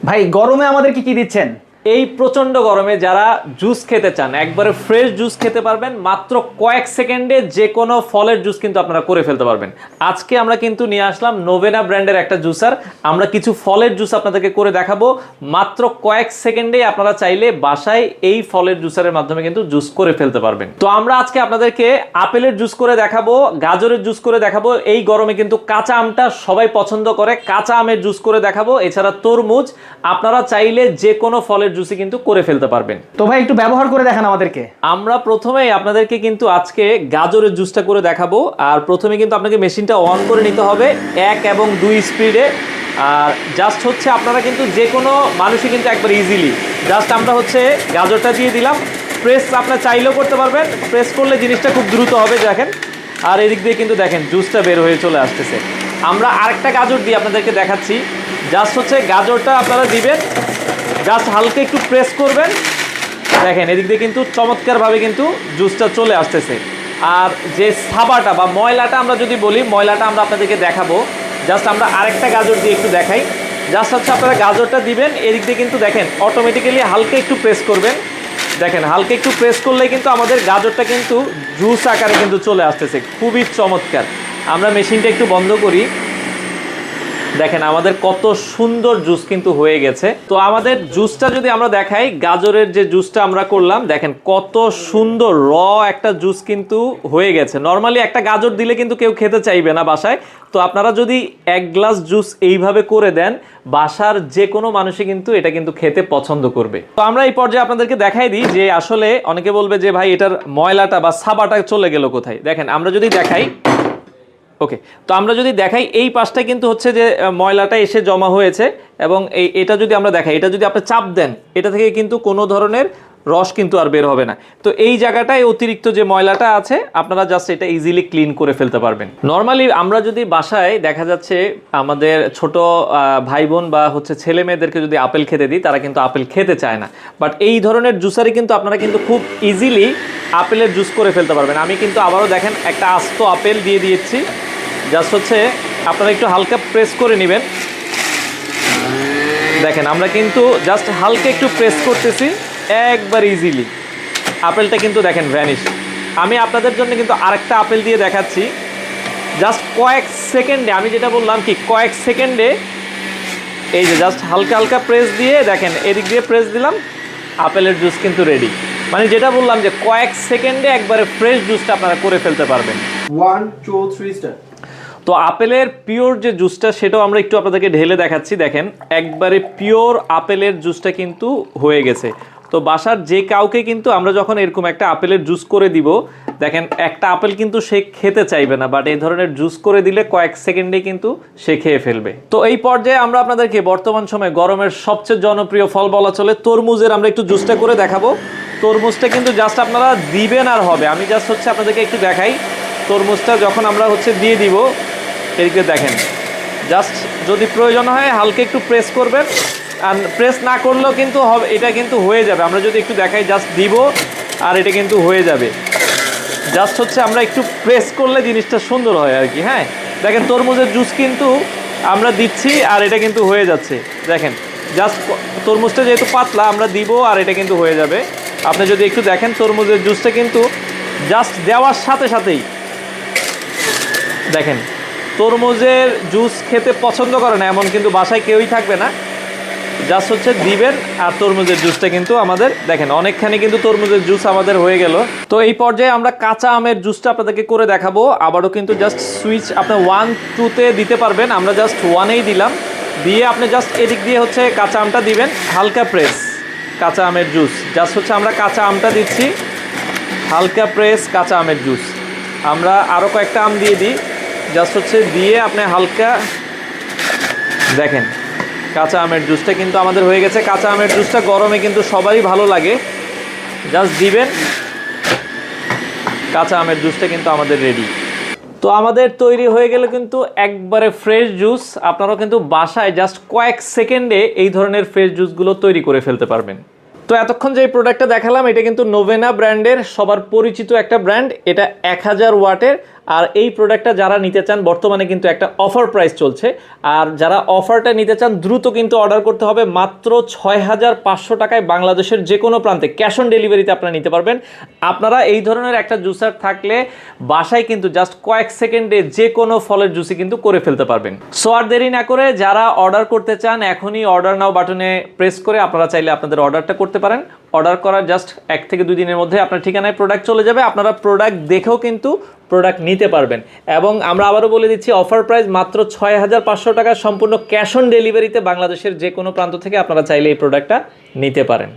ভাই গরমে আমাদের কি দিচ্ছেন? এই প্রচন্ড গরমে যারা জুস খেতে চান, একবারে ফ্রেশ জুস খেতে পারবেন মাত্র কয়েক সেকেন্ডে। যে কোনো ফলের জুস কিন্তু আপনারা করে ফেলতে পারবেন। আজকে আমরা কিন্তু নিয়ে আসলাম নোভেনা ব্র্যান্ডের একটা জুসার। আমরা কিছু ফলের জুস আপনাদেরকে করে দেখাবো মাত্র কয়েক সেকেন্ডে। আপনারা চাইলে বাসায় এই ফলের জুসারের মাধ্যমে কিন্তু জুস করে ফেলতে পারবেন। তো আমরা আজকে আপনাদেরকে আপেলের জুস করে দেখাবো, গাজরের জুস করে দেখাবো। এই গরমে কিন্তু কাঁচা আমটা সবাই পছন্দ করে, কাঁচা আমের জুস করে দেখাবো। এছাড়া তরমুজ, আপনারা চাইলে যে কোনো ফলের জুসই কিন্তু করে ফেলতে পারবেন। তো ভাই একটু ব্যবহার করে দেখান আমাদেরকে। আমরা প্রথমেই আপনাদেরকে কিন্তু আজকে গাজরের জুসটা করে দেখাবো। আর প্রথমে কিন্তু আপনাকে মেশিনটা অন করে নিতে হবে 1 এবং 2 স্পিডে। আর জাস্ট হচ্ছে আপনারা কিন্তু যে কোনো মানুষই কিন্তু একবার ইজিলি জাস্ট আমরা হচ্ছে গাজরটা দিয়ে দিলাম। প্রেস আপনারা চাইলেও করতে পারবেন, প্রেস করলে জিনিসটা খুব দ্রুত হবে। দেখেন, আর এদিক দিয়ে কিন্তু দেখেন জুসটা বের হয়ে চলে আসতেছে। আমরা আরেকটা গাজর দিয়ে আপনাদেরকে দেখাচ্ছি। জাস্ট হচ্ছে গাজরটা আপনারা দিবেন, জাস্ট হালকা একটু প্রেস করবেন। দেখেন এদিক দিয়ে কিন্তু চমৎকারভাবে কিন্তু জুসটা চলে আসতেছে। আর যে সাবাটা বা ময়লাটা আমরা যদি বলি, ময়লাটা আমরা আপনাদেরকে দেখাবো। জাস্ট আমরা আরেকটা গাজর দিয়ে একটু দেখাই। জাস্ট হচ্ছে আপনারা গাজরটা দিবেন, এদিক দিয়ে কিন্তু দেখেন অটোমেটিক্যালি হালকা একটু প্রেস করবেন। দেখেন হালকা একটু প্রেস করলেই কিন্তু আমাদের গাজরটা কিন্তু জুস আকারে কিন্তু চলে আসতেছে। খুবই চমৎকার। আমরা মেশিনটা একটু বন্ধ করি। দেখেন আমাদের কত সুন্দর জুস কিন্তু হয়ে গেছে। তো আমাদের জুসটা যদি আমরা দেখাই, গাজরের যে জুসটা আমরা করলাম, দেখেন কত সুন্দর র একটা জুস কিন্তু হয়ে গেছে। নর্মালি একটা গাজর দিলে কিন্তু কেউ খেতে চাইবে না বাসায়। তো আপনারা যদি 1 গ্লাস জুস এইভাবে করে দেন, বাসার যে কোনো মানুষই কিন্তু এটা কিন্তু খেতে পছন্দ করবে। তো আমরা এই পর্যায়ে আপনাদেরকে দেখাই দিই যে আসলে অনেকে বলবে যে ভাই এটার ময়লাটা বা সাবাটা চলে গেল কোথায়। দেখেন আমরা যদি দেখাই, ওকে, তো আমরা যদি দেখাই এই পাশটা কিন্তু হচ্ছে যে ময়লাটা এসে জমা হয়েছে। এবং এটা যদি আমরা দেখাই, এটা যদি আপনি চাপ দেন, এটা থেকে কিন্তু কোনো ধরনের রস কিন্তু আর বের হবে না। তো এই জায়গাটায় অতিরিক্ত যে ময়লাটা আছে আপনারা জাস্ট এটা ইজিলি ক্লিন করে ফেলতে পারবেন। নর্মালি আমরা যদি বাসায় দেখা যাচ্ছে আমাদের ছোট ভাই বোন বা হচ্ছে ছেলে মেয়েদেরকে যদি আপেল খেতে দিই, তারা কিন্তু আপেল খেতে চায় না। বাট এই ধরনের জুসারে কিন্তু আপনারা কিন্তু খুব ইজিলি আপেলের জুস করে ফেলতে পারবেন। আমি কিন্তু আবারও দেখেন একটা আস্ত আপেল দিয়ে দিয়েছি। জাস্ট হচ্ছে আপনারা একটু হালকা প্রেস করে নেবেন। দেখেন আমরা কিন্তু জাস্ট হালকা একটু প্রেস করতেছি, একবার ইজিলি আপেলটা কিন্তু দেখেন ভ্যানিশ। আমি আপনাদের জন্য কিন্তু আরেকটা আপেল দিয়ে দেখাচ্ছি। জাস্ট কয়েক সেকেন্ডে, আমি যেটা বললাম কি কয়েক সেকেন্ডে, এই যে জাস্ট হালকা হালকা প্রেস দিয়ে দেখেন এদিক দিয়ে প্রেস দিলাম, আপেলের জুস কিন্তু রেডি। মানে যেটা বললাম যে কয়েক সেকেন্ডে একবারে ফ্রেশ জুসটা আপনারা করে ফেলতে পারবেন। 1 2 3 স্টার্ট। তো আপেলের পিওর যে জুসটা সেটাও আমরা একটু আপনাদেরকে ঢেলে দেখাচ্ছি। দেখেন একবারে পিওর আপেলের জুসটা কিন্তু হয়ে গেছে। তো বাসার যে কাউকে কিন্তু আমরা যখন এরকম একটা আপেলের জুস করে দিব, দেখেন একটা আপেল কিন্তু সে খেতে চাইবে না, বাট এই ধরনের জুস করে দিলে কয়েক সেকেন্ডে কিন্তু সে খেয়ে ফেলবে। তো এই পর্যায়ে আমরা আপনাদেরকে বর্তমান সময়ে গরমের সবচেয়ে জনপ্রিয় ফল বলা চলে তরমুজের আমরা একটু জুসটা করে দেখাবো। তরমুজটা কিন্তু জাস্ট আপনারা দিবেন আর হবে। আমি জাস্ট হচ্ছে আপনাদেরকে একটু দেখাই। তরমুজটা যখন আমরা হচ্ছে দিয়ে দিব, এদিকে দেখেন জাস্ট যদি প্রয়োজন হয় হালকা একটু প্রেস করবেন। আর প্রেস না করলেও কিন্তু হবে, এটা কিন্তু হয়ে যাবে। আমরা যদি একটু দেখাই, জাস্ট দিব আর এটা কিন্তু হয়ে যাবে। জাস্ট হচ্ছে আমরা একটু প্রেস করলে জিনিসটা সুন্দর হয় আর কি। হ্যাঁ, দেখেন তরমুজের জুস কিন্তু আমরা দিচ্ছি আর এটা কিন্তু হয়ে যাচ্ছে। দেখেন জাস্ট তরমুজটা যেহেতু পাতলা, আমরা দিব আর এটা কিন্তু হয়ে যাবে। আপনি যদি একটু দেখেন তরমুজের জুসটা কিন্তু জাস্ট দেওয়ার সাথে সাথেই দেখেন, তরমুজের জুস খেতে পছন্দ করে না এমন কিন্তু বাসায় কেউই থাকবে না। জাস্ট হচ্ছে দিবেন আর তরমুজের জুসটা কিন্তু আমাদের দেখেন অনেকখানি কিন্তু তরমুজের জুস আমাদের হয়ে গেল। তো এই পর্যায়ে আমরা কাঁচা আমের জুসটা আপনাদেরকে করে দেখাবো। আবারও কিন্তু জাস্ট সুইচ আপনার 1 2-তে দিতে পারবেন। আমরা জাস্ট 1-এই দিলাম, দিয়ে আপনি জাস্ট এদিক দিয়ে হচ্ছে কাঁচা আমটা দিবেন, হালকা প্রেস। কাঁচা আমের জুস জাস্ট হচ্ছে আমরা কাঁচা আমটা দিচ্ছি, হালকা প্রেস কাঁচা আমের জুস। আমরা আরও কয়েকটা আম দিয়ে দিই, জাস্ট হচ্ছে দিয়ে আপনি হালকা দেখেন কাঁচা আমের জুসটা কিন্তু আমাদের হয়ে গেছে। কাঁচা আমের জুসটা গরমে কিন্তু সবারই ভালো লাগে। জাস্ট দিবেন, কাঁচা আমের জুসটা কিন্তু আমাদের রেডি। তো আমাদের তৈরি হয়ে গেলে কিন্তু একবারে ফ্রেশ জুস। আপনারাও কিন্তু বাসায় জাস্ট কয়েক সেকেন্ডে এই ধরনের ফ্রেশ জুসগুলো তৈরি করে ফেলতে পারবেন। তো এতক্ষণ যে প্রোডাক্টটা দেখালাম, এটা কিন্তু নোভেনা ব্র্যান্ডের সবার পরিচিত একটা ব্র্যান্ড। এটা 1000 ওয়াটের। আর এই প্রোডাক্টটা যারা নিতে চান বর্তমানে কিন্তু একটা অফার প্রাইস চলছে, আর যারা অফারটা নিতে চান দ্রুত কিন্তু অর্ডার করতে হবে। মাত্র 6,500 টাকায় বাংলাদেশের যে কোনো প্রান্তে ক্যাশ অন ডেলিভারিতে আপনারা নিতে পারবেন। আপনারা এই ধরনের একটা জুসার থাকলে বাসায় কিন্তু জাস্ট কয়েক সেকেন্ডে যে কোনো ফলের জুসই কিন্তু করে ফেলতে পারবেন। সো আর দেরি না করে যারা অর্ডার করতে চান এখনই অর্ডার নাও বাটনে প্রেস করে আপনারা চাইলে আপনাদের অর্ডারটা করতে পারেন। অর্ডার করার জাস্ট 1 থেকে 2 দিনের মধ্যে আপনার ঠিকানায় প্রোডাক্ট চলে যাবে। আপনারা প্রোডাক্ট দেখেও কিন্তু প্রোডাক্ট নিতে পারবেন। এবং আমরা আবারও বলে দিচ্ছি অফার প্রাইস মাত্র 6,500 টাকা, সম্পূর্ণ ক্যাশ অন ডেলিভারিতে বাংলাদেশের যে কোনো প্রান্ত থেকে আপনারা চাইলে এই প্রোডাক্টটা নিতে পারেন।